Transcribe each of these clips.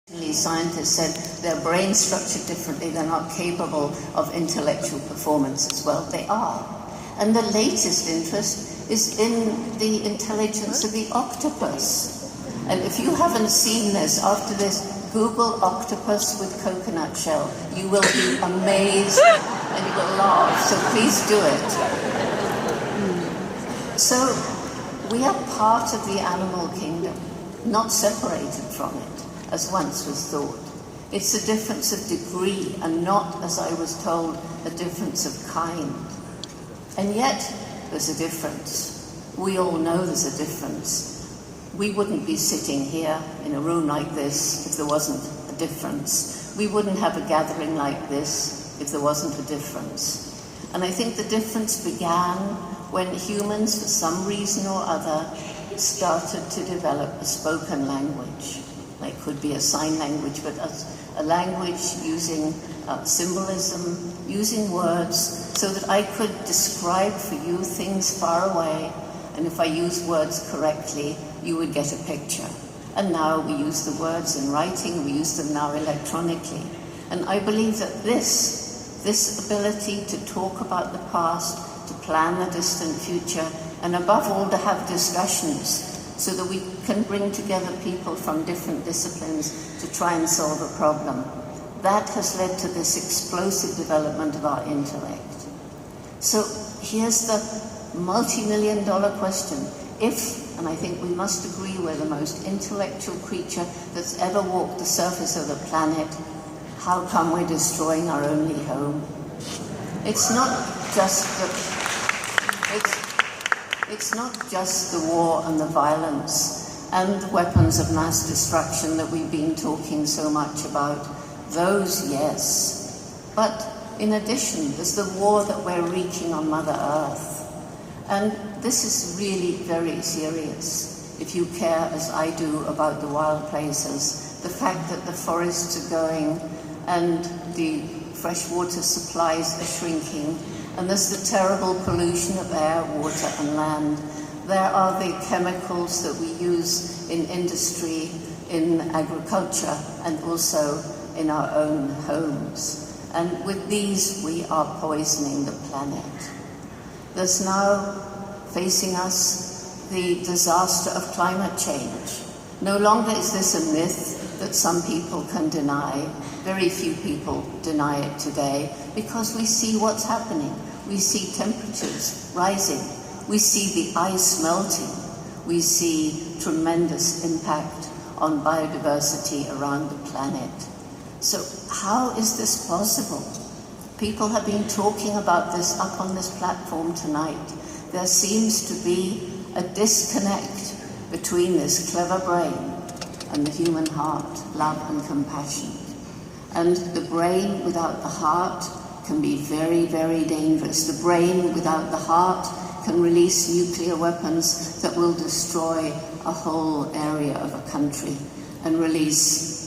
Scientists said their brains structured differently, they're not capable of intellectual performance as well. They are. And the latest interest is in the intelligence of the octopus. And if you haven't seen this, after this, Google octopus with coconut shell. You will be amazed and you will laugh, so please do it. So we are part of the animal kingdom, not separated from it, as once was thought. It's a difference of degree and not, as I was told, a difference of kind. And yet, there's a difference. We all know there's a difference. We wouldn't be sitting here in a room like this if there wasn't a difference. We wouldn't have a gathering like this if there wasn't a difference. And I think the difference began when humans, for some reason or other, started to develop a spoken language. It could be a sign language, but a language using symbolism, using words, so that I could describe for you things far away, and if I use words correctly, you would get a picture. And now we use the words in writing, we use them now electronically. And I believe that this ability to talk about the past, to plan the distant future, and above all to have discussions, so that we can bring together people from different disciplines to try and solve a problem. That has led to this explosive development of our intellect. So here's the multi-million-dollar question. If, and I think we must agree we're the most intellectual creature that's ever walked the surface of the planet, how come we're destroying our only home? It's not just the war and the violence and the weapons of mass destruction that we've been talking so much about. Those, yes. But in addition, there's the war that we're wreaking on Mother Earth. And this is really very serious. If you care, as I do, about the wild places, the fact that the forests are going and the freshwater supplies are shrinking, and there's the terrible pollution of air, water and land. There are the chemicals that we use in industry, in agriculture, and also in our own homes. And with these, we are poisoning the planet. There's now facing us the disaster of climate change. No longer is this a myth that some people can deny. Very few people deny it today because we see what's happening. We see temperatures rising. We see the ice melting. We see tremendous impact on biodiversity around the planet. So how is this possible? People have been talking about this up on this platform tonight. There seems to be a disconnect between this clever brain and the human heart, love and compassion. And the brain without the heart can be very, very dangerous. The brain without the heart can release nuclear weapons that will destroy a whole area of a country and release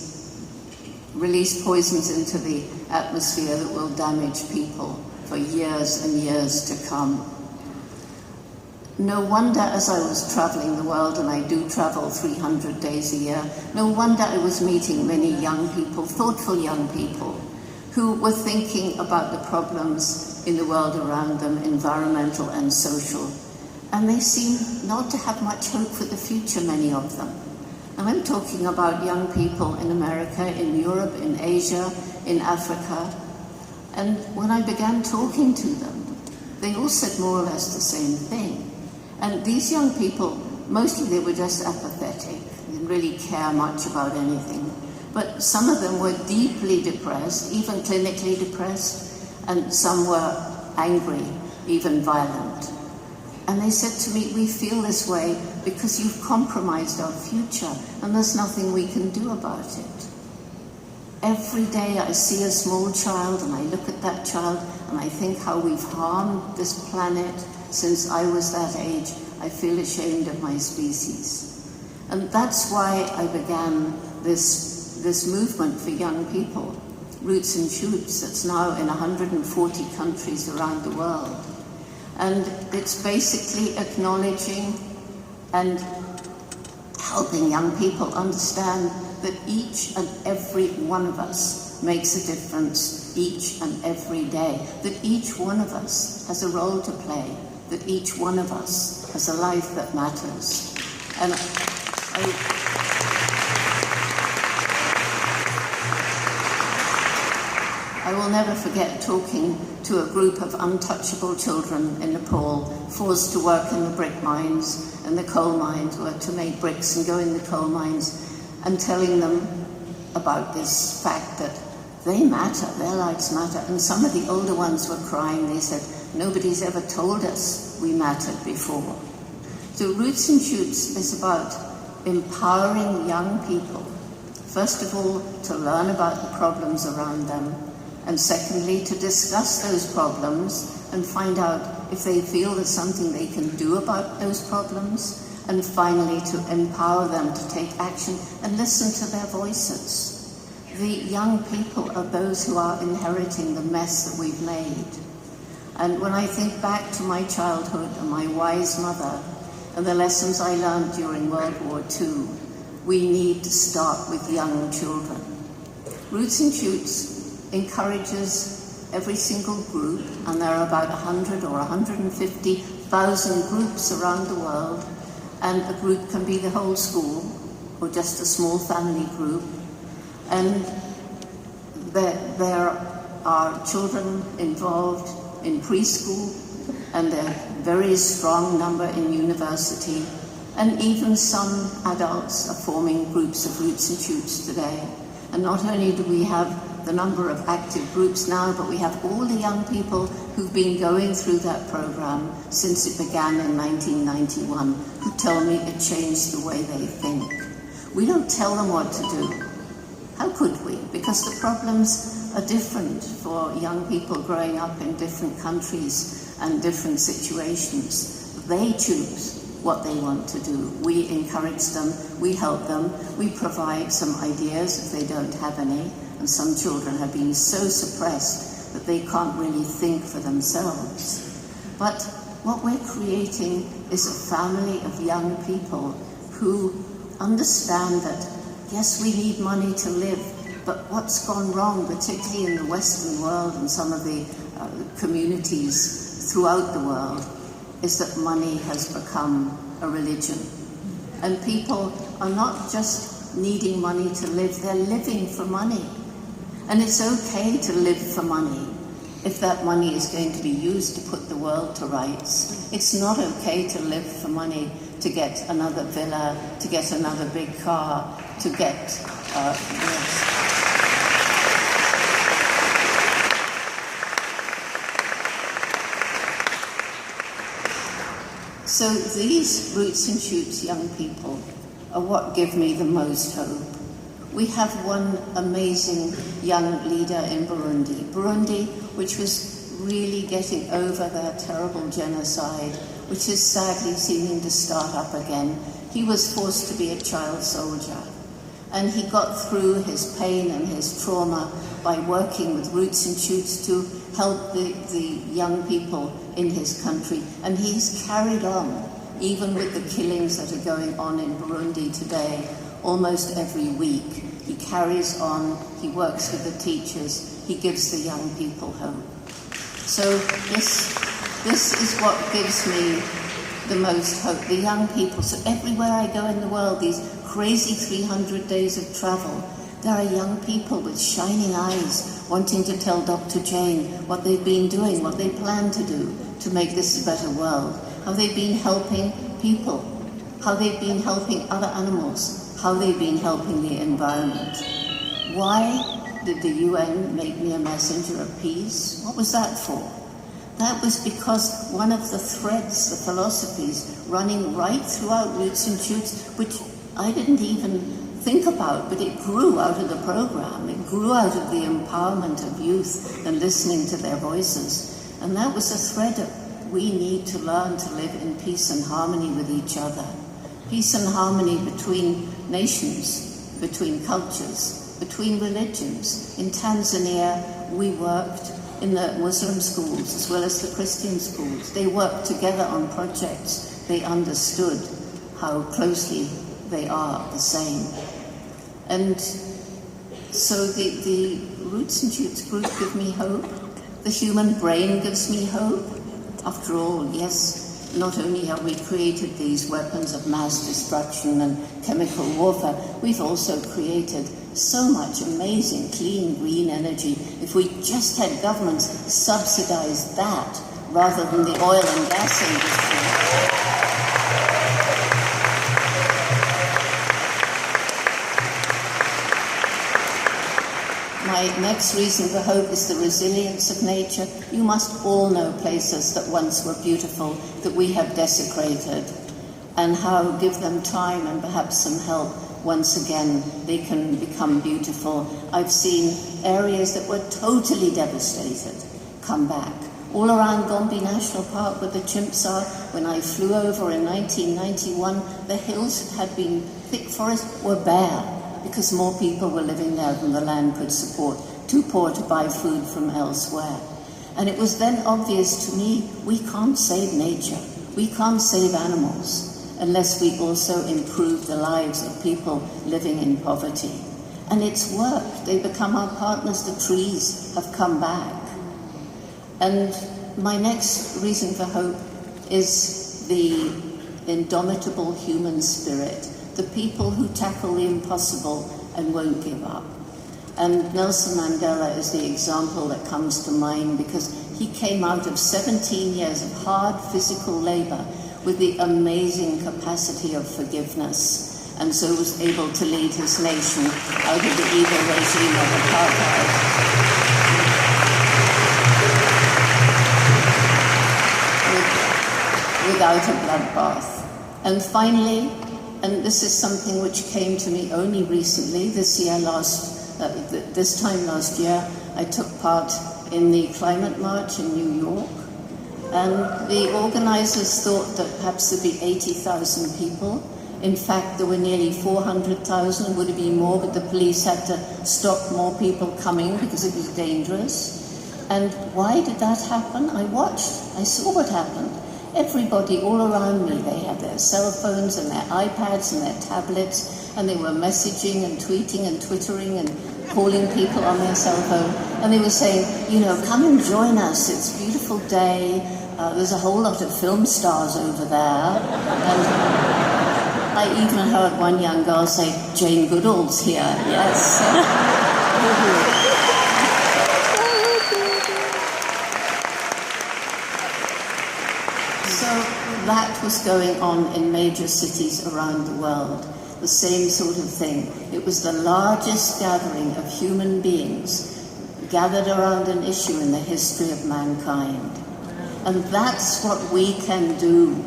poisons into the atmosphere that will damage people for years and years to come. No wonder, as I was traveling the world, and I do travel 300 days a year, no wonder I was meeting many young people, thoughtful young people, who were thinking about the problems in the world around them, environmental and social. And they seem not to have much hope for the future, many of them. And I'm talking about young people in America, in Europe, in Asia, in Africa. And when I began talking to them, they all said more or less the same thing. And these young people, mostly they were just apathetic, they didn't really care much about anything. But some of them were deeply depressed, even clinically depressed, and some were angry, even violent. And they said to me, we feel this way because you've compromised our future, and there's nothing we can do about it. Every day I see a small child, and I look at that child, and I think how we've harmed this planet since I was that age. I feel ashamed of my species. And that's why I began this movement for young people, Roots and Shoots, that's now in 140 countries around the world. And it's basically acknowledging and helping young people understand that each and every one of us makes a difference each and every day, that each one of us has a role to play, that each one of us has a life that matters. And I will never forget talking to a group of untouchable children in Nepal, forced to work in the brick mines and the coal mines, or to make bricks and go in the coal mines, and telling them about this fact that they matter, their lives matter. And some of the older ones were crying. They said, nobody's ever told us we mattered before. So Roots and Shoots is about empowering young people, first of all, to learn about the problems around them, and secondly, to discuss those problems and find out if they feel there's something they can do about those problems, and finally to empower them to take action and listen to their voices. The young people are those who are inheriting the mess that we've made. And when I think back to my childhood and my wise mother and the lessons I learned during World War II, we need to start with young children. Roots and Shoots encourages every single group, and there are about 100 or 150,000 groups around the world, and a group can be the whole school or just a small family group. And there are children involved in preschool, and a very strong number in university, and even some adults are forming groups of Roots and Shoots today. And not only do we have the number of active groups now, but we have all the young people who've been going through that program since it began in 1991, who tell me it changed the way they think. We don't tell them what to do. How could we? Because the problems are different for young people growing up in different countries and different situations. They choose what they want to do. We encourage them, we help them, we provide some ideas if they don't have any. And some children have been so suppressed that they can't really think for themselves. But what we're creating is a family of young people who understand that, yes, we need money to live, but what's gone wrong, particularly in the Western world and some of the communities throughout the world, is that money has become a religion. And people are not just needing money to live, they're living for money. And it's okay to live for money if that money is going to be used to put the world to rights. It's not okay to live for money to get another villa, to get another big car, to get So these Roots and Shoots young people are what give me the most hope. We have one amazing young leader in Burundi. Burundi, which was really getting over their terrible genocide, which is sadly seeming to start up again. He was forced to be a child soldier. And he got through his pain and his trauma by working with Roots and Shoots to help the young people in his country. And he's carried on, even with the killings that are going on in Burundi today, almost every week. He carries on, he works with the teachers, he gives the young people hope. So this is what gives me the most hope, the young people. So everywhere I go in the world, these crazy 300 days of travel, there are young people with shining eyes wanting to tell Dr. Jane what they've been doing, what they plan to do to make this a better world, how they've been helping people, how they've been helping other animals, how they've been helping the environment. Why did the UN make me a messenger of peace? What was that for? That was because one of the threads, the philosophies running right throughout Roots and Shoots, which I didn't even think about, but it grew out of the program. It grew out of the empowerment of youth and listening to their voices. And that was a thread that we need to learn to live in peace and harmony with each other. Peace and harmony between nations, between cultures, between religions. In Tanzania, we worked in the Muslim schools as well as the Christian schools. They worked together on projects. They understood how closely they are the same. And so the Roots and Shoots group give me hope. The human brain gives me hope. After all, yes, not only have we created these weapons of mass destruction and chemical warfare, we've also created so much amazing, clean, green energy. If we just had governments subsidize that rather than the oil and gas industry. My next reason for hope is the resilience of nature. You must all know places that once were beautiful that we have desecrated, and how give them time and perhaps some help. Once again, they can become beautiful. I've seen areas that were totally devastated come back. All around Gombe National Park, where the chimps are, when I flew over in 1991, the hills that had been thick forest were bare, because more people were living there than the land could support, too poor to buy food from elsewhere. And it was then obvious to me, we can't save nature, we can't save animals, unless we also improve the lives of people living in poverty. And it's worked. They become our partners. The trees have come back. And my next reason for hope is the indomitable human spirit, the people who tackle the impossible and won't give up. And Nelson Mandela is the example that comes to mind, because he came out of 17 years of hard physical labor with the amazing capacity of forgiveness, and so was able to lead his nation out of the evil regime of apartheid. Without a bloodbath. And finally, and this is something which came to me only recently, this time last year, I took part in the climate march in New York. And the organizers thought that perhaps there'd be 80,000 people. In fact, there were nearly 400,000, would have been more, but the police had to stop more people coming because it was dangerous. And why did that happen? I watched, I saw what happened. Everybody all around me, they had their cell phones and their iPads and their tablets, and they were messaging and tweeting and twittering and calling people on their cell phone. And they were saying, you know, come and join us, it's a beautiful day, there's a whole lot of film stars over there. And I even heard one young girl say, Jane Goodall's here, yes. So that was going on in major cities around the world, the same sort of thing. It was the largest gathering of human beings gathered around an issue in the history of mankind. And that's what we can do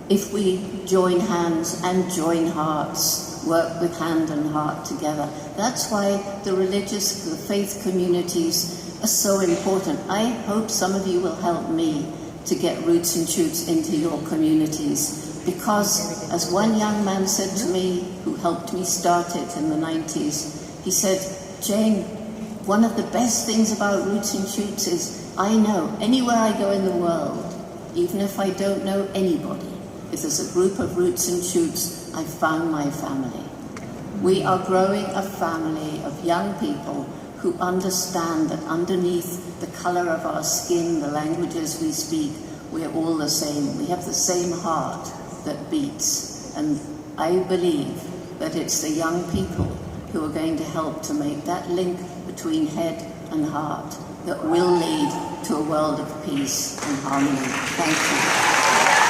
if we join hands and join hearts, work with hand and heart together. That's why the religious, the faith communities are so important. I hope some of you will help me to get Roots and Shoots into your communities, because as one young man said to me, who helped me start it in the 90s, he said, Jane, one of the best things about Roots and Shoots is I know anywhere I go in the world, even if I don't know anybody, if there's a group of Roots and Shoots, I've found my family. We are growing a family of young people who understand that underneath the color of our skin, the languages we speak, we're all the same. We have the same heart that beats. And I believe that it's the young people who are going to help to make that link between head and heart that will lead to a world of peace and harmony. Thank you.